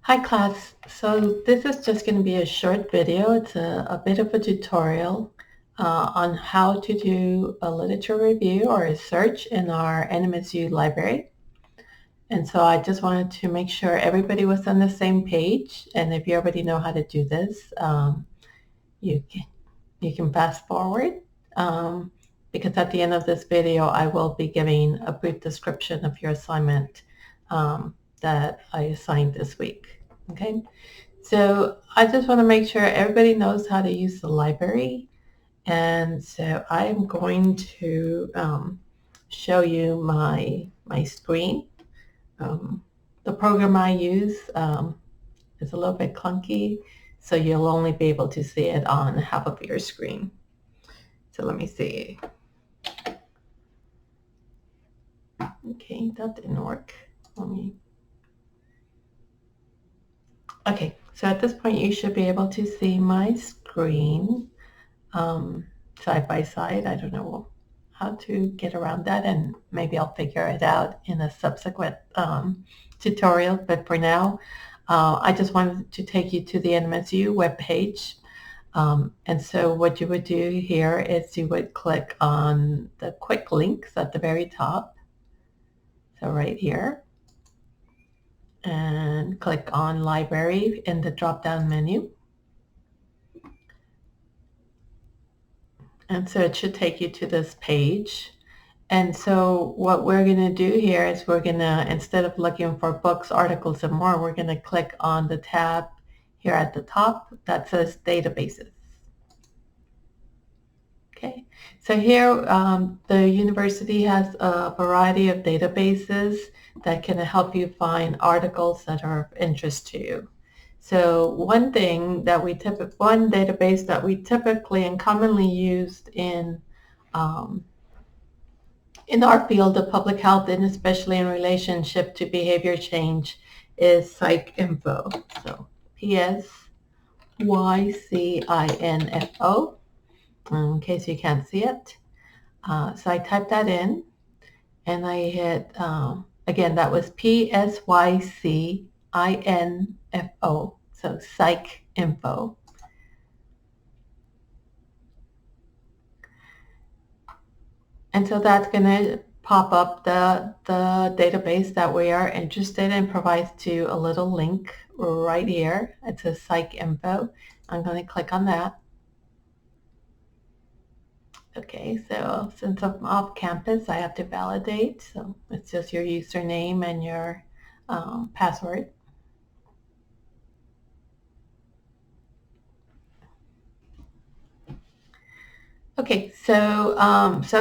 Hi class, so this is just going to be a short video. It's a bit of a tutorial on how to do a literature review or a search in our NMSU library. And so I just wanted to make sure everybody was on the same page, and if you already know how to do this, you can fast forward because at the end of this video I will be giving a brief description of your assignment that I assigned this week. Okay, so I just want to make sure everybody knows how to use the library, and so I am going to show you my screen. The program I use is a little bit clunky, so you'll only be able to see it on half of your screen. So let me see. Okay, that didn't work. Okay, so at this point you should be able to see my screen side by side. I don't know how to get around that, and maybe I'll figure it out in a subsequent tutorial, but for now I just wanted to take you to the NMSU webpage. And so what you would do here is you would click on the quick links at the very top, so right here, and click on library in the drop-down menu. And so it should take you to this page. And so what we're going to do here is we're going to, instead of looking for books, articles, and more, we're going to click on the tab here at the top that says databases. Okay, so here the university has a variety of databases that can help you find articles that are of interest to you. So one database that we typically and commonly used in our field of public health, and especially in relationship to behavior change, is PsycInfo. So PSYCINFO. In case you can't see it. So I typed that in, and I hit, again, that was PSYCINFO, so PsycInfo. And so that's going to pop up the database that we are interested in, provides to a little link right here. It says PsycInfo. I'm going to click on that. Okay, so since I'm off campus, I have to validate. So it's just your username and your password. Okay, so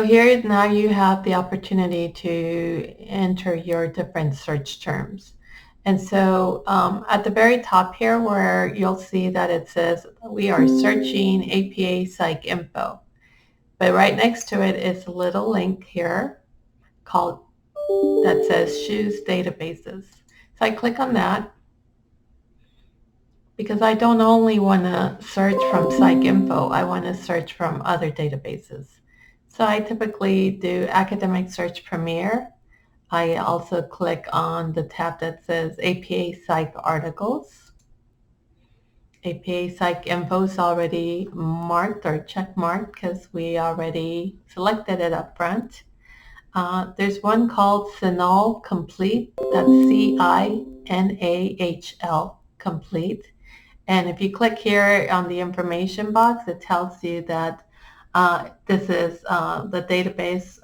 here now you have the opportunity to enter your different search terms. And so at the very top here, where you'll see that it says we are searching APA PsycInfo. But right next to it is a little link here called that says Choose Databases. So I click on that because I don't only want to search from PsycInfo, I want to search from other databases. So I typically do Academic Search Premier. I also click on the tab that says APA Psych Articles. APA PsycInfo is already marked or check marked because we already selected it up front. There's one called CINAHL Complete, that's CINAHL Complete. And if you click here on the information box, it tells you that this is the database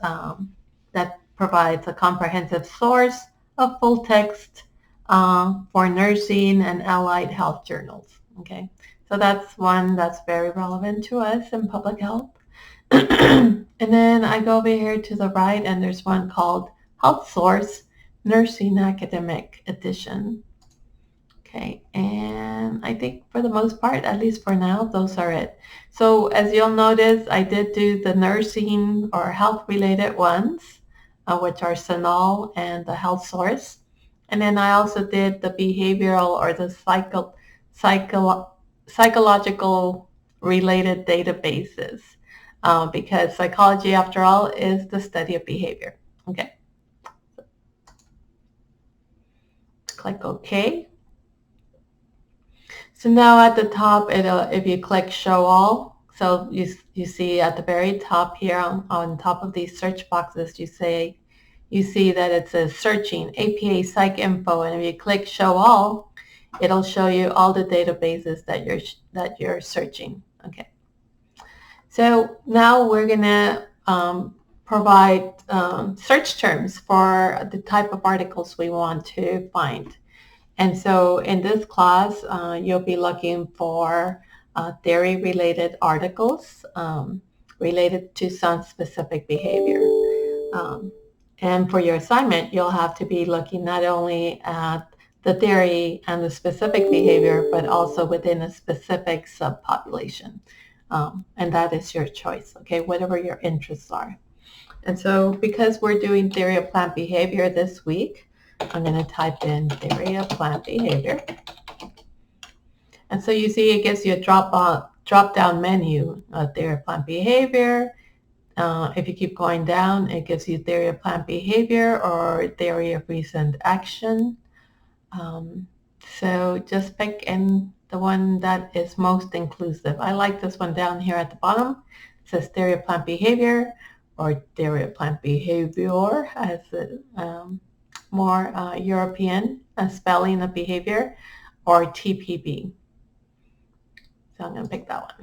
that provides a comprehensive source of full text for nursing and allied health journals. Okay, so that's one that's very relevant to us in public health. And then I go over here to the right, and there's one called Health Source Nursing Academic Edition. Okay, and I think for the most part, at least for now, those are it. So as you'll notice, I did do the nursing or health-related ones, which are CINAHL and the Health Source. And then I also did the behavioral or the psychological related databases, because psychology, after all, is the study of behavior. Okay. Click OK. So now at the top, if you click Show All, so you see at the very top here on top of these search boxes, you see that it says Searching APA Psych Info, and if you click Show All, it'll show you all the databases that you're searching. Okay. So now we're gonna provide search terms for the type of articles we want to find. And so in this class, you'll be looking for theory-related articles related to some specific behavior. And for your assignment, you'll have to be looking not only at the theory and the specific behavior, but also within a specific subpopulation. And that is your choice, okay, whatever your interests are. And so because we're doing theory of plant behavior this week, I'm going to type in theory of plant behavior. And so you see it gives you a drop-down menu, theory of plant behavior. If you keep going down, it gives you theory of plant behavior or theory of recent action. So just pick the one that is most inclusive. I like this one down here at the bottom. It says theory of plant behavior or theory of plant behavior as more European spelling of behavior, or TPB. So I'm going to pick that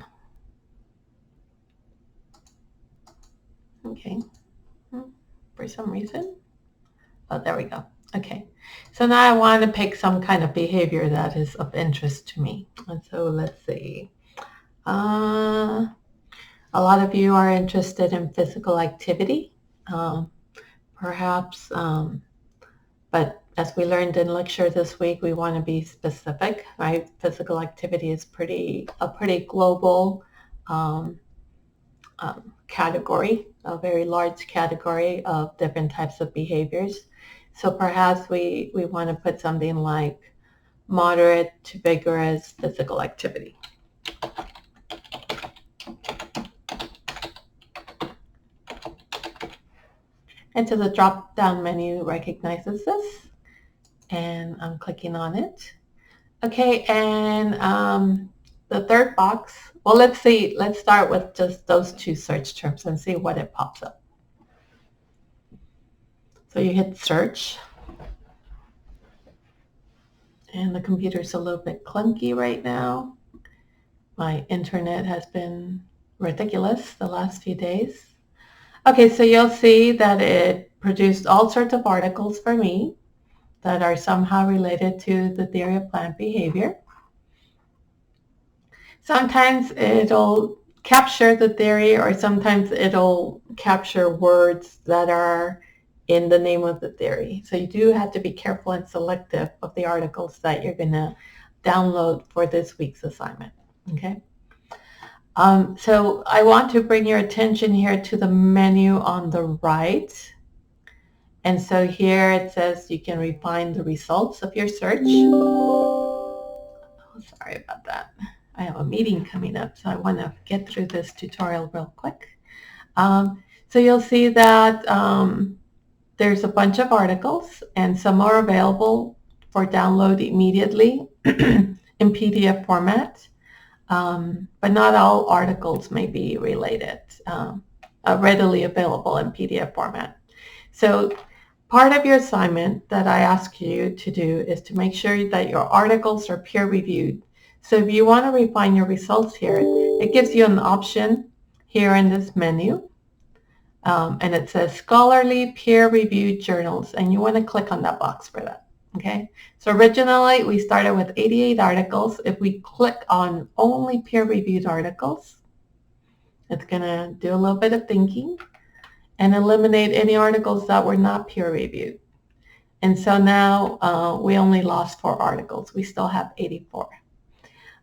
one. Okay. For some reason. Oh, there we go. Okay. So now I want to pick some kind of behavior that is of interest to me. And so let's see. A lot of you are interested in physical activity, perhaps, but as we learned in lecture this week, we want to be specific, right? Physical activity is a pretty global category, a very large category of different types of behaviors. So perhaps we want to put something like moderate to vigorous physical activity. And so the drop-down menu recognizes this, and I'm clicking on it. Okay, and the third box, well, let's start with just those two search terms and see what it pops up. So you hit search, and the computer's a little bit clunky right now. My internet has been ridiculous the last few days. Okay, so you'll see that it produced all sorts of articles for me that are somehow related to the theory of plant behavior. Sometimes it'll capture the theory, or sometimes it'll capture words that are in the name of the theory. So you do have to be careful and selective of the articles that you're going to download for this week's assignment. Okay. So I want to bring your attention here to the menu on the right. And so here it says you can refine the results of your search. Oh, sorry about that. I have a meeting coming up, so I want to get through this tutorial real quick. So you'll see that there's a bunch of articles, and some are available for download immediately in PDF format. But not all articles may be readily available in PDF format. So part of your assignment that I ask you to do is to make sure that your articles are peer-reviewed. So if you want to refine your results here, it gives you an option here in this menu. And it says scholarly peer-reviewed journals, and you want to click on that box for that. Okay, so originally we started with 88 articles. If we click on only peer-reviewed articles, it's going to do a little bit of thinking and eliminate any articles that were not peer-reviewed. And so now we only lost 4 articles. We still have 84.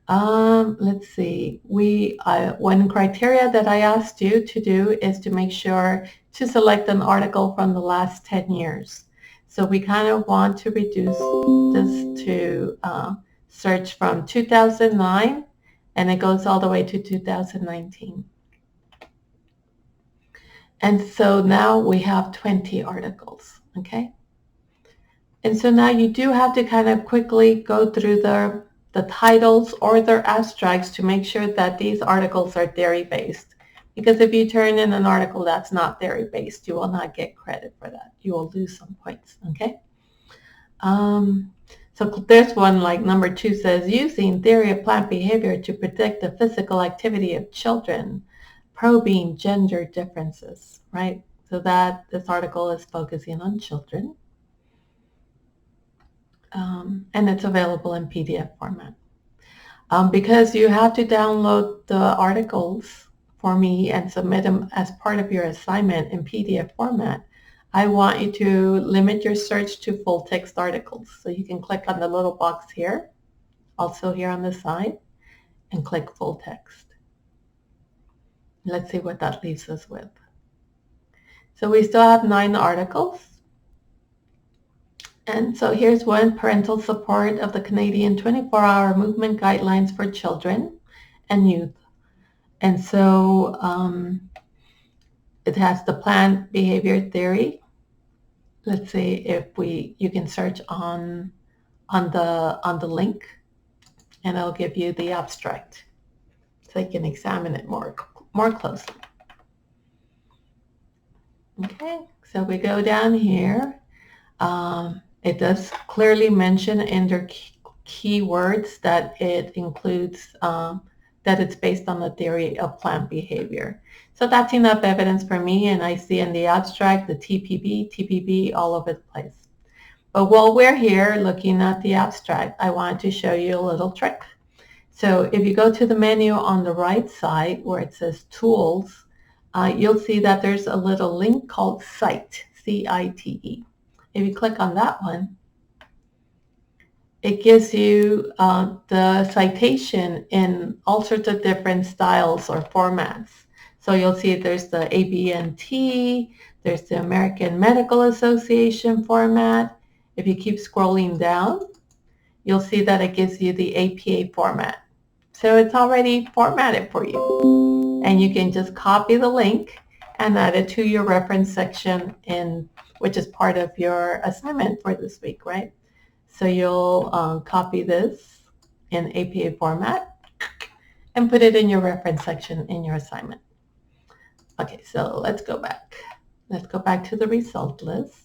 Let's see. One criteria that I asked you to do is to make sure to select an article from the last 10 years. So we kind of want to reduce this to search from 2009, and it goes all the way to 2019. And so now we have 20 articles, okay? And so now you do have to kind of quickly go through the the titles or their abstracts to make sure that these articles are theory-based. Because if you turn in an article that's not theory-based, you will not get credit for that. You will lose some points, okay? So there's one like number 2 says, using theory of plant behavior to predict the physical activity of children, probing gender differences, right? So that this article is focusing on children. And it's available in PDF format. Because you have to download the articles for me and submit them as part of your assignment in PDF format, I want you to limit your search to full text articles. So you can click on the little box here, also here on the side, and click full text. Let's see what that leaves us with. So we still have 9 articles. And so here's one, parental support of the Canadian 24-hour movement guidelines for children and youth. And so it has the plant behavior theory. Let's see if you can search on the link, and it'll give you the abstract, so you can examine it more closely. Okay, so we go down here. It does clearly mention in their keywords that it includes that it's based on the theory of plant behavior. So that's enough evidence for me, and I see in the abstract the TPB all over the place. But while we're here looking at the abstract, I wanted to show you a little trick. So if you go to the menu on the right side where it says Tools, you'll see that there's a little link called Cite, C-I-T-E. If you click on that one, it gives you the citation in all sorts of different styles or formats. So you'll see there's the ABNT, there's the American Medical Association format. If you keep scrolling down, you'll see that it gives you the APA format. So it's already formatted for you. And you can just copy the link and add it to your reference section, which is part of your assignment for this week, right? So you'll copy this in APA format and put it in your reference section in your assignment. Okay, so let's go back. Let's go back to the result list.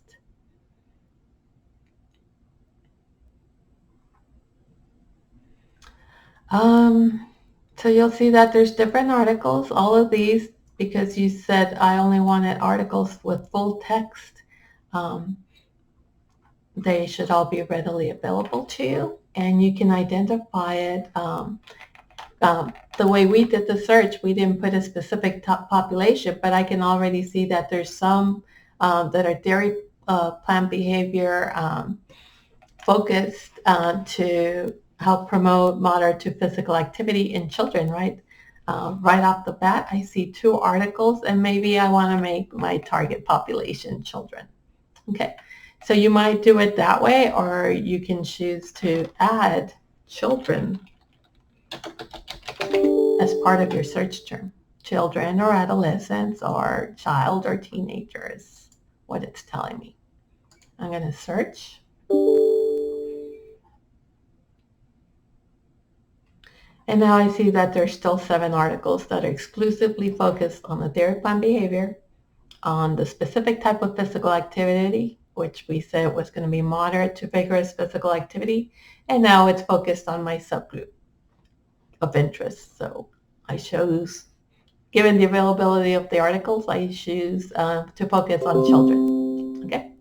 So you'll see that there's different articles. All of these, because you said I only wanted articles with full text, they should all be readily available to you, and you can identify it. The way we did the search, we didn't put a specific top population, but I can already see that there's some that are dairy plant behavior focused to help promote moderate to physical activity in children, right? Right off the bat, I see 2 articles, and maybe I want to make my target population children. Okay, so you might do it that way, or you can choose to add children as part of your search term. Children or adolescents or child or teenager is what it's telling me. I'm going to search. And now I see that there's still 7 articles that are exclusively focused on the dairy plant behavior, on the specific type of physical activity, which we said was going to be moderate to vigorous physical activity, and now it's focused on my subgroup of interest. So I chose, given the availability of the articles, I choose to focus on children. Okay.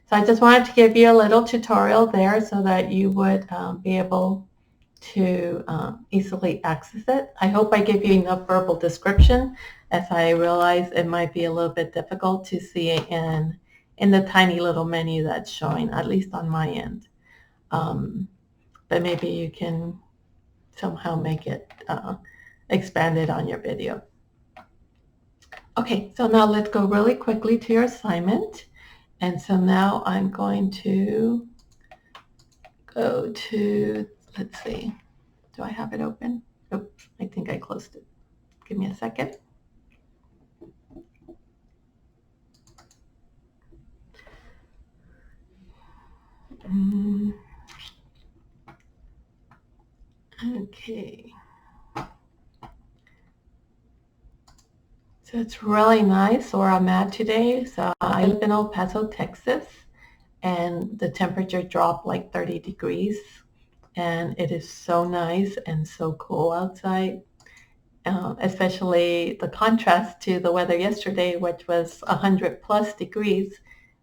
So I just wanted to give you a little tutorial there so that you would be able to easily access it. I hope I gave you enough verbal description, as I realize it might be a little bit difficult to see in the tiny little menu that's showing, at least on my end. But maybe you can somehow make it expanded on your video. Okay, so now let's go really quickly to your assignment. And so now I'm going to go to, let's see, do I have it open? Oops, I think I closed it. Give me a second. Okay. So it's really nice where I'm at today. So I live in El Paso, Texas, and the temperature dropped like 30 degrees. And it is so nice and so cool outside, especially the contrast to the weather yesterday, which was 100 plus degrees.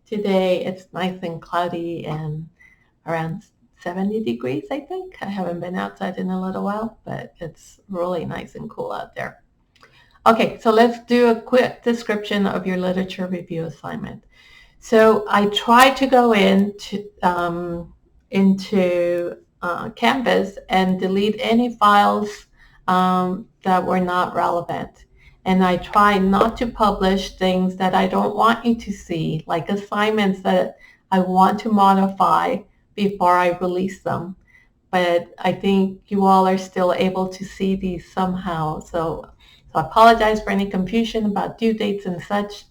Today it's nice and cloudy and around 70 degrees, I think. I haven't been outside in a little while, but it's really nice and cool out there. Okay, so let's do a quick description of your literature review assignment. So I tried to go into Canvas and delete any files that were not relevant. And I try not to publish things that I don't want you to see, like assignments that I want to modify before I release them. But I think you all are still able to see these somehow. So I apologize for any confusion about due dates and such.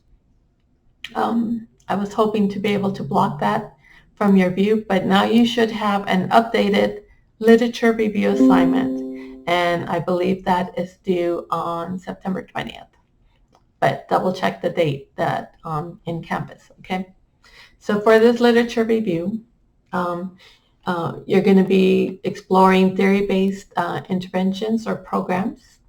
I was hoping to be able to block that from your view, but now you should have an updated literature review assignment, and I believe that is due on September 20th. But double check the date that in Canvas, okay? So for this literature review, you're going to be exploring theory-based interventions or programs,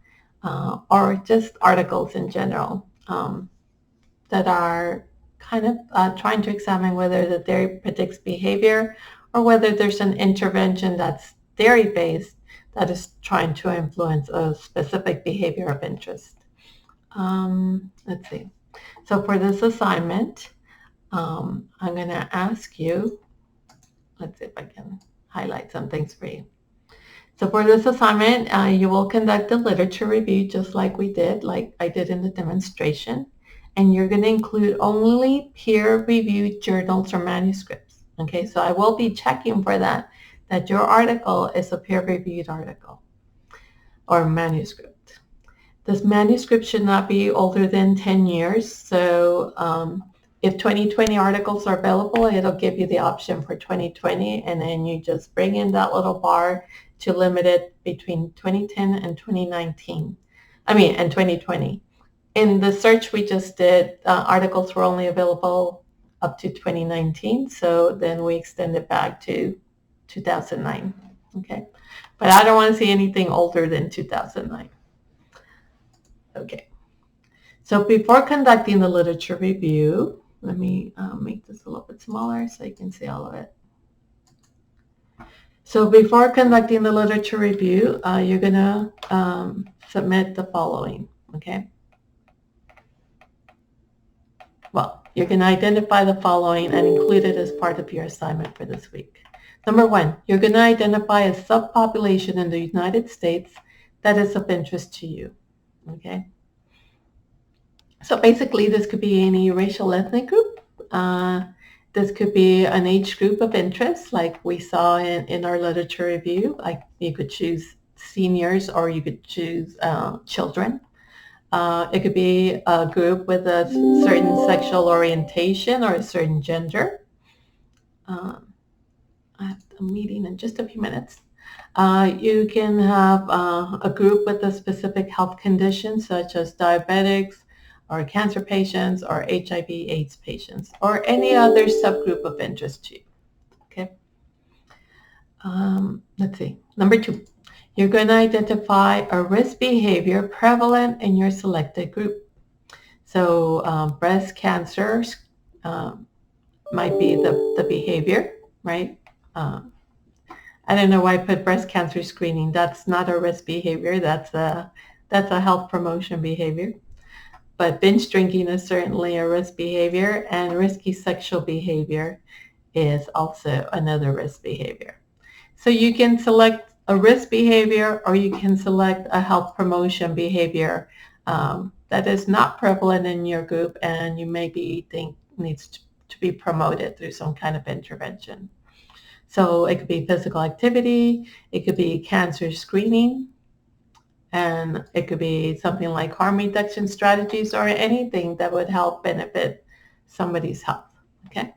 or just articles in general that are kind of trying to examine whether the theory predicts behavior or whether there's an intervention that's theory-based that is trying to influence a specific behavior of interest. Let's see. So for this assignment, I'm going to ask you, let's see if I can highlight some things for you. So for this assignment, you will conduct a literature review just like we did, like I did in the demonstration. And you're going to include only peer-reviewed journals or manuscripts. Okay, so I will be checking for that your article is a peer-reviewed article or manuscript. This manuscript should not be older than 10 years. So if 2020 articles are available, it'll give you the option for 2020, and then you just bring in that little bar to limit it between 2010 and 2019. And 2020. In the search we just did, articles were only available up to 2019, so then we extended back to 2009. Okay, but I don't want to see anything older than 2009. Okay, so before conducting the literature review, let me make this a little bit smaller so you can see all of it. So before conducting the literature review, you're going to submit the following, okay? Well, you're going to identify the following and include it as part of your assignment for this week. Number one, you're going to identify a subpopulation in the United States that is of interest to you, okay? So basically, this could be any racial ethnic group. This could be an age group of interest, like we saw in our literature review. Like you could choose seniors or you could choose children. It could be a group with a certain sexual orientation or a certain gender. I have a meeting in just a few minutes. You can have a group with a specific health condition, such as diabetics or cancer patients or HIV/AIDS patients, or any other subgroup of interest to you. Okay. Let's see. Number two. You're going to identify a risk behavior prevalent in your selected group. So breast cancer might be the behavior, right? I don't know why I put breast cancer screening. That's not a risk behavior. That's a health promotion behavior. But binge drinking is certainly a risk behavior, and risky sexual behavior is also another risk behavior. So you can select a risk behavior, or you can select a health promotion behavior that is not prevalent in your group and you maybe think needs to be promoted through some kind of intervention. So it could be physical activity, it could be cancer screening, and it could be something like harm reduction strategies or anything that would help benefit somebody's health, okay?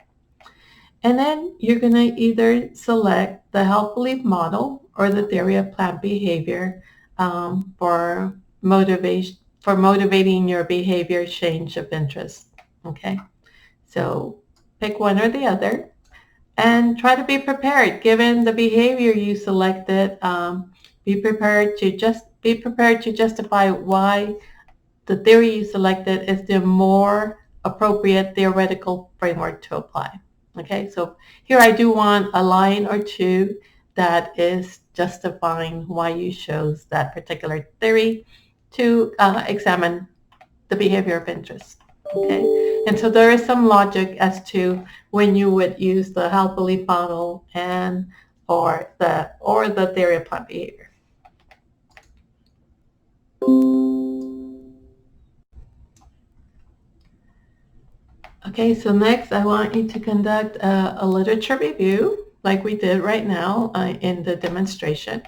And then you're going to either select the health belief model or the theory of planned behavior for motivating your behavior change of interest. Okay, so pick one or the other and try to be prepared. Given the behavior you selected, be prepared to justify why the theory you selected is the more appropriate theoretical framework to apply. Okay, so here I do want a line or two that is justifying why you chose that particular theory to examine the behavior of interest. Okay, and so there is some logic as to when you would use the help belief model and or the theory of planned behavior. Okay, so next I want you to conduct a literature review like we did right now in the demonstration,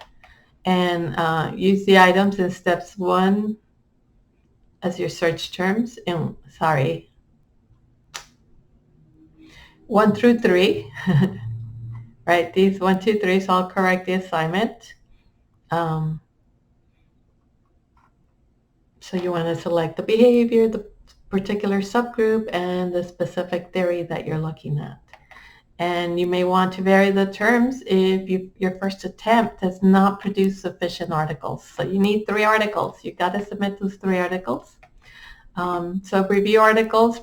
and use the items in steps 1 as your search terms, and 1 through 3. Right, these 1, 2, 3 is all correct the assignment. So you want to select the behavior, the particular subgroup, and the specific theory that you're looking at. And you may want to vary the terms if your first attempt has not produced sufficient articles. So you need 3 articles. You've got to submit those 3 articles. So review articles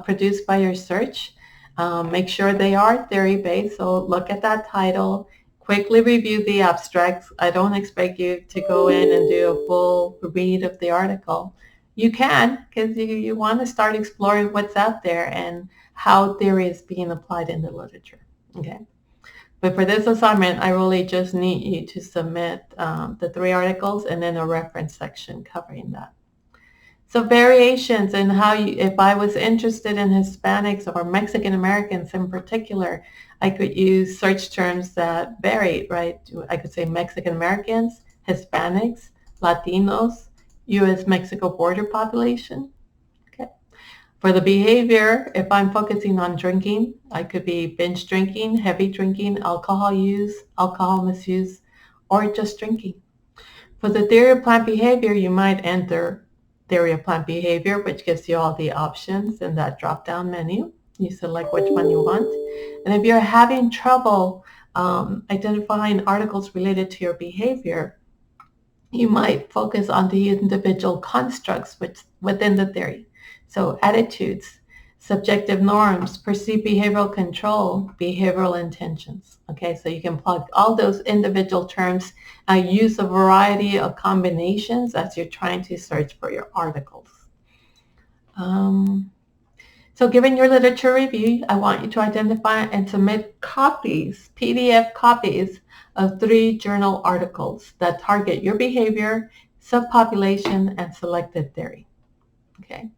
produced by your search. Make sure they are theory-based. So look at that title. Quickly review the abstracts. I don't expect you to go in and do a full read of the article. You can, because you want to start exploring what's out there and how theory is being applied in the literature. Okay. But for this assignment, I really just need you to submit the 3 articles and then a reference section covering that. So variations in how if I was interested in Hispanics or Mexican Americans in particular, I could use search terms that vary, right? I could say Mexican Americans, Hispanics, Latinos, U.S.-Mexico border population. Okay. For the behavior, if I'm focusing on drinking, I could be binge drinking, heavy drinking, alcohol use, alcohol misuse, or just drinking. For the theory of planned behavior, you might enter theory of planned behavior, which gives you all the options in that drop-down menu. You select which one you want. And if you're having trouble identifying articles related to your behavior, you might focus on the individual constructs within the theory. So attitudes, subjective norms, perceived behavioral control, behavioral intentions. Okay, so you can plug all those individual terms, use a variety of combinations as you're trying to search for your articles. So given your literature review, I want you to identify and submit copies, PDF copies of 3 journal articles that target your behavior, subpopulation, and selected theory. Okay.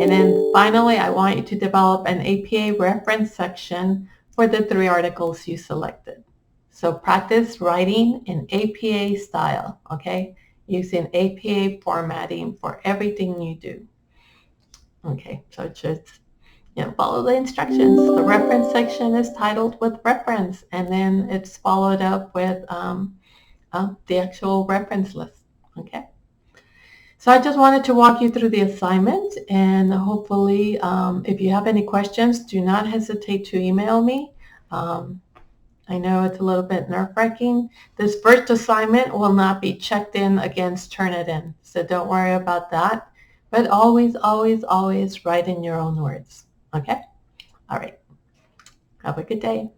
And then finally, I want you to develop an APA reference section for the 3 articles you selected. So practice writing in APA style, okay? Using APA formatting for everything you do. Okay, so just follow the instructions. The reference section is titled with reference, and then it's followed up with the actual reference list. Okay. So I just wanted to walk you through the assignment, and hopefully if you have any questions, do not hesitate to email me. I know it's a little bit nerve-wracking. This first assignment will not be checked in against Turnitin, so don't worry about that. But always, always, always write in your own words. Okay? All right. Have a good day.